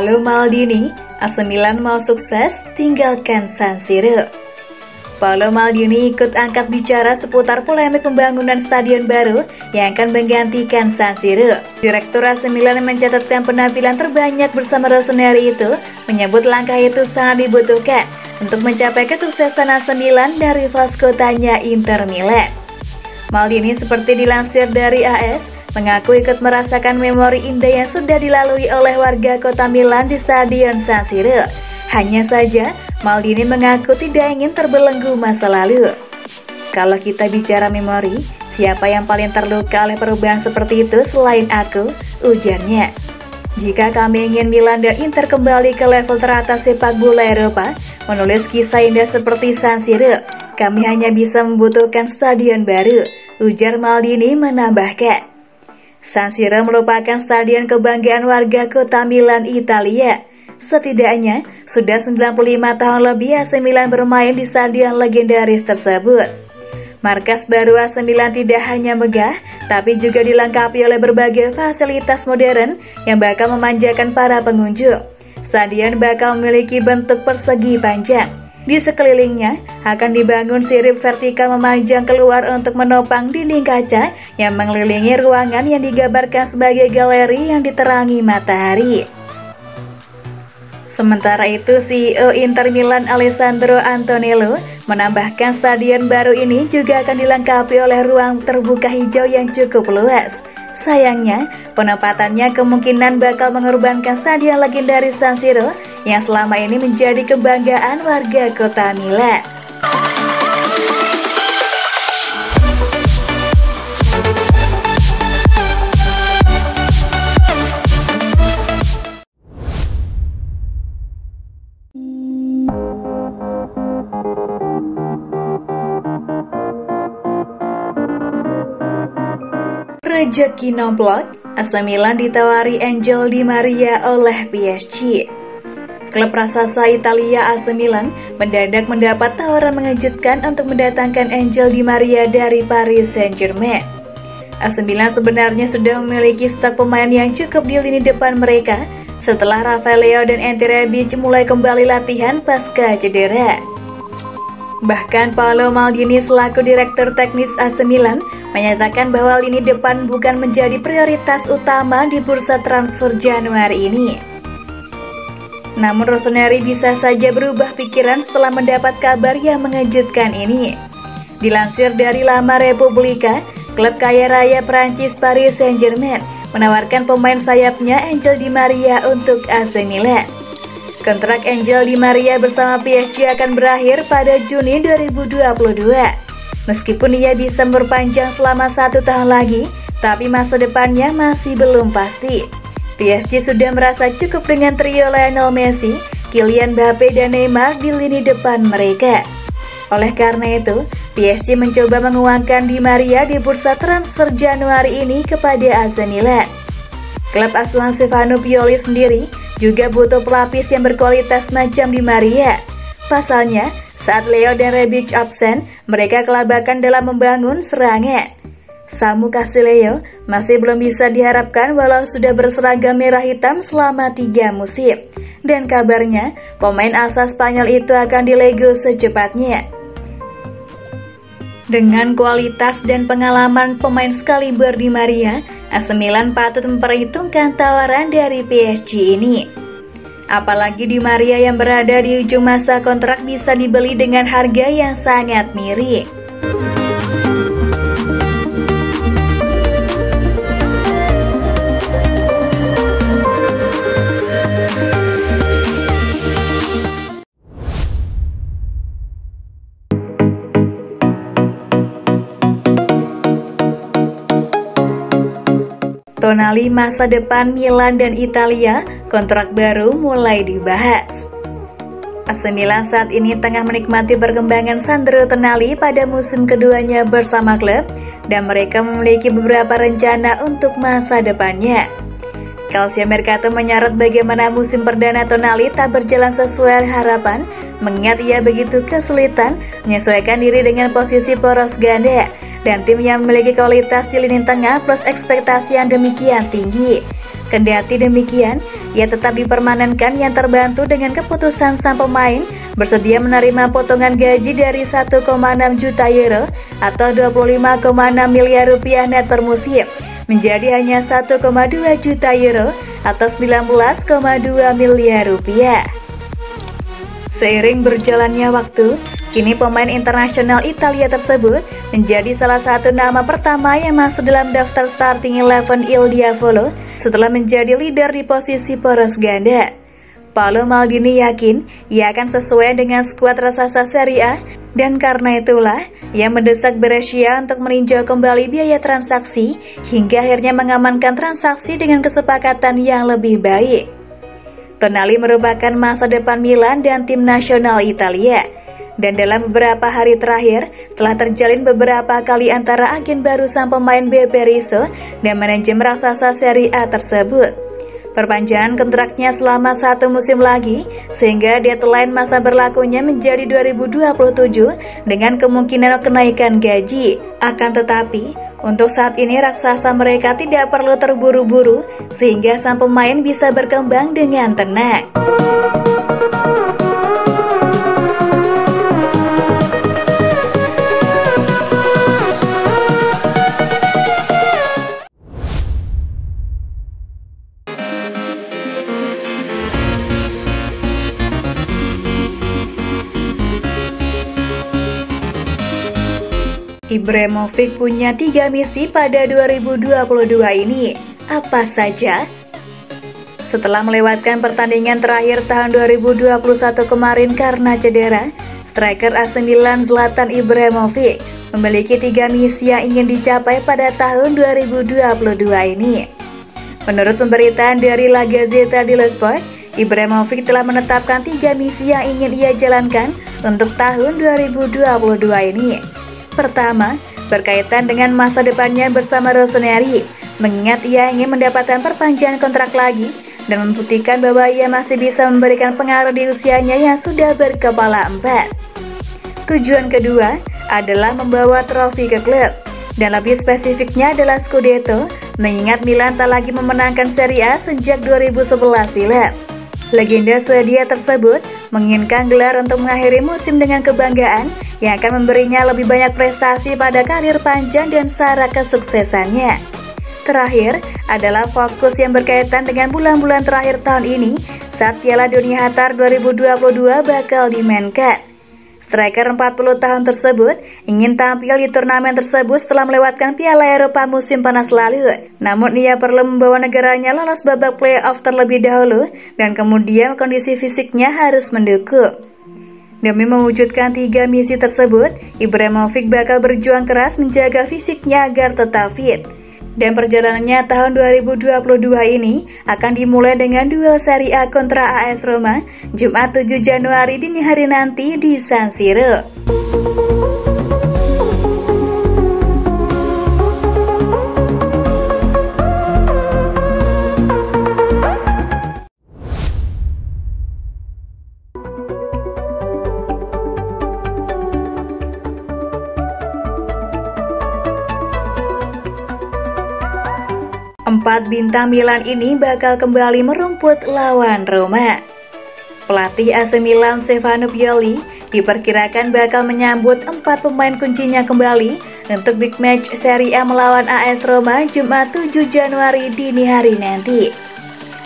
Paolo Maldini, AC Milan mau sukses, tinggalkan San Siro. Paolo Maldini ikut angkat bicara seputar polemik pembangunan stadion baru yang akan menggantikan San Siro. Direktur AC Milan mencatatkan penampilan terbanyak bersama Rossoneri itu, menyebut langkah itu sangat dibutuhkan untuk mencapai kesuksesan AC Milan dari rival kotanya Inter Milan. Maldini seperti dilansir dari AS, mengaku ikut merasakan memori indah yang sudah dilalui oleh warga kota Milan di Stadion San Siro. Hanya saja, Maldini mengaku tidak ingin terbelenggu masa lalu. Kalau kita bicara memori, siapa yang paling terluka oleh perubahan seperti itu selain aku? Ujarnya. Jika kami ingin Milan dan Inter kembali ke level teratas sepak bola Eropa, menulis kisah indah seperti San Siro, kami hanya bisa membutuhkan stadion baru, ujar Maldini menambahkan. San Siro merupakan stadion kebanggaan warga kota Milan, Italia. Setidaknya, sudah 95 tahun lebih AC Milan bermain di stadion legendaris tersebut. Markas baru AC Milan tidak hanya megah, tapi juga dilengkapi oleh berbagai fasilitas modern yang bakal memanjakan para pengunjung. Stadion bakal memiliki bentuk persegi panjang. Di sekelilingnya akan dibangun sirip vertikal memanjang keluar untuk menopang dinding kaca yang mengelilingi ruangan yang digambarkan sebagai galeri yang diterangi matahari. Sementara itu, CEO Inter Milan Alessandro Antonello menambahkan stadion baru ini juga akan dilengkapi oleh ruang terbuka hijau yang cukup luas. Sayangnya, penempatannya kemungkinan bakal mengorbankan stadion legendaris San Siro yang selama ini menjadi kebanggaan warga kota Milan. Rezeki nomplok, AC Milan ditawari Angel Di Maria oleh PSG. Klub raksasa Italia AC Milan mendadak mendapat tawaran mengejutkan untuk mendatangkan Angel Di Maria dari Paris Saint-Germain. AC Milan sebenarnya sudah memiliki stok pemain yang cukup di lini depan mereka setelah Rafael Leao dan Ante Rebic mulai kembali latihan pasca cedera. Bahkan Paolo Maldini selaku direktur teknis AC Milan menyatakan bahwa lini depan bukan menjadi prioritas utama di bursa transfer Januari ini. Namun Rossoneri bisa saja berubah pikiran setelah mendapat kabar yang mengejutkan ini. Dilansir dari Lama Repubblica, klub kaya raya Prancis Paris Saint-Germain menawarkan pemain sayapnya Angel Di Maria untuk AC Milan. Kontrak Angel Di Maria bersama PSG akan berakhir pada Juni 2022. Meskipun ia bisa memperpanjang selama 1 tahun lagi, tapi masa depannya masih belum pasti. PSG sudah merasa cukup dengan trio Lionel Messi, Kylian Mbappe dan Neymar di lini depan mereka. Oleh karena itu, PSG mencoba menguangkan Di Maria di bursa transfer Januari ini kepada AC Milan. Klub asuhan Stefano Pioli sendiri juga butuh pelapis yang berkualitas macam Di Maria. Pasalnya, saat Leo dan Rebic absen, mereka kelabakan dalam membangun serangan. Samu Casileo masih belum bisa diharapkan walau sudah berseragam merah hitam selama 3 musim. Dan kabarnya, pemain asal Spanyol itu akan dilego secepatnya. Dengan kualitas dan pengalaman pemain sekaliber Di Maria, AC Milan patut memperhitungkan tawaran dari PSG ini. Apalagi Di Maria yang berada di ujung masa kontrak bisa dibeli dengan harga yang sangat miring. Tonali masa depan Milan dan Italia, kontrak baru mulai dibahas. AC Milan saat ini tengah menikmati perkembangan Sandro Tonali pada musim keduanya bersama klub dan mereka memiliki beberapa rencana untuk masa depannya. Calcio Mercato menyorot bagaimana musim perdana Tonali tak berjalan sesuai harapan, mengingat ia begitu kesulitan menyesuaikan diri dengan posisi poros ganda dan tim yang memiliki kualitas di lini tengah plus ekspektasi yang demikian tinggi. Kendati demikian, ia tetap dipermanenkan yang terbantu dengan keputusan sang pemain bersedia menerima potongan gaji dari 1,6 juta euro atau 25,6 miliar rupiah net per musim menjadi hanya 1,2 juta euro atau 19,2 miliar rupiah. Seiring berjalannya waktu, kini pemain internasional Italia tersebut menjadi salah satu nama pertama yang masuk dalam daftar starting 11 Il Diavolo setelah menjadi leader di posisi poros ganda. Paolo Maldini yakin ia akan sesuai dengan skuad raksasa Serie A dan karena itulah ia mendesak Brescia untuk meninjau kembali biaya transaksi hingga akhirnya mengamankan transaksi dengan kesepakatan yang lebih baik. Tonali merupakan masa depan Milan dan tim nasional Italia. Dan dalam beberapa hari terakhir, telah terjalin beberapa kali antara agen baru sang pemain Beberisco dan manajemen raksasa Serie A tersebut. Perpanjangan kontraknya selama 1 musim lagi, sehingga deadline masa berlakunya menjadi 2027 dengan kemungkinan kenaikan gaji. Akan tetapi, untuk saat ini raksasa mereka tidak perlu terburu-buru, sehingga sang pemain bisa berkembang dengan tenang. Ibrahimovic punya 3 misi pada 2022 ini. Apa saja? Setelah melewatkan pertandingan terakhir tahun 2021 kemarin karena cedera, striker AC Milan Zlatan Ibrahimovic memiliki 3 misi yang ingin dicapai pada tahun 2022 ini. Menurut pemberitaan dari La Gazzetta dello Sport, Ibrahimovic telah menetapkan 3 misi yang ingin ia jalankan untuk tahun 2022 ini. Pertama, berkaitan dengan masa depannya bersama Rossoneri, mengingat ia ingin mendapatkan perpanjangan kontrak lagi dan membuktikan bahwa ia masih bisa memberikan pengaruh di usianya yang sudah berkepala 4. Tujuan kedua adalah membawa trofi ke klub, dan lebih spesifiknya adalah Scudetto, mengingat Milan tak lagi memenangkan Serie A sejak 2011 silam. Legenda Swedia tersebut menginginkan gelar untuk mengakhiri musim dengan kebanggaan yang akan memberinya lebih banyak prestasi pada karir panjang dan syarat kesuksesannya. Terakhir adalah fokus yang berkaitan dengan bulan-bulan terakhir tahun ini saat Piala Dunia Qatar 2022 bakal dimainkan. Striker 40 tahun tersebut ingin tampil di turnamen tersebut setelah melewatkan Piala Eropa musim panas lalu. Namun ia perlu membawa negaranya lolos babak playoff terlebih dahulu dan kemudian kondisi fisiknya harus mendukung. Demi mewujudkan 3 misi tersebut, Ibrahimovic bakal berjuang keras menjaga fisiknya agar tetap fit. Dan perjalanannya tahun 2022 ini akan dimulai dengan duel Serie A kontra AS Roma, Jumat 7 Januari dini hari nanti di San Siro. Empat bintang Milan ini bakal kembali merumput lawan Roma. Pelatih AC Milan Stefano Pioli diperkirakan bakal menyambut 4 pemain kuncinya kembali untuk big match Serie A melawan AS Roma Jumat 7 Januari dini hari nanti.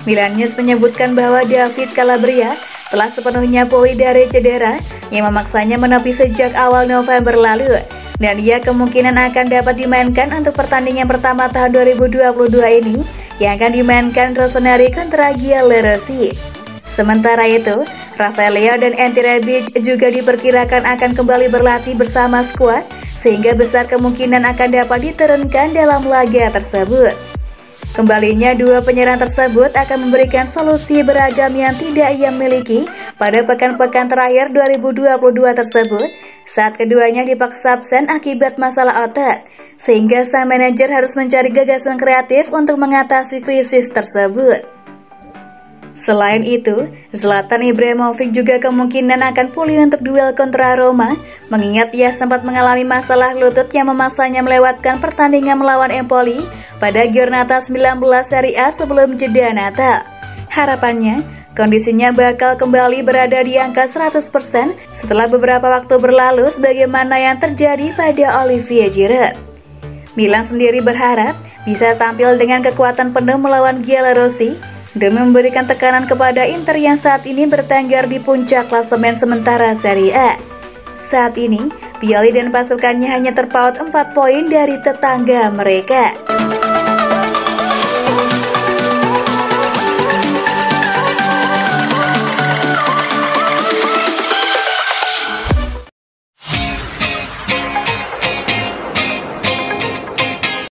Milan News menyebutkan bahwa David Calabria telah sepenuhnya pulih dari cedera yang memaksanya menepi sejak awal November lalu. Dan ia kemungkinan akan dapat dimainkan untuk pertandingan pertama tahun 2022 ini yang akan dimainkan Rossoneri kontra Giallorossi. Sementara itu, Rafael Leao dan Ante Rebic juga diperkirakan akan kembali berlatih bersama skuad sehingga besar kemungkinan akan dapat diturunkan dalam laga tersebut. Kembalinya dua penyerang tersebut akan memberikan solusi beragam yang tidak ia miliki pada pekan-pekan terakhir 2022 tersebut saat keduanya dipaksa absen akibat masalah otot, sehingga sang manajer harus mencari gagasan kreatif untuk mengatasi krisis tersebut. Selain itu, Zlatan Ibrahimovic juga kemungkinan akan pulih untuk duel kontra Roma, mengingat ia sempat mengalami masalah lutut yang memaksanya melewatkan pertandingan melawan Empoli pada Giornata 19 Serie A sebelum jeda Natal. Harapannya, kondisinya bakal kembali berada di angka 100% setelah beberapa waktu berlalu sebagaimana yang terjadi pada Olivier Giroud. Milan sendiri berharap bisa tampil dengan kekuatan penuh melawan Giallorossi demi memberikan tekanan kepada Inter yang saat ini bertengger di puncak klasemen sementara Serie A. Saat ini, Pioli dan pasukannya hanya terpaut 4 poin dari tetangga mereka.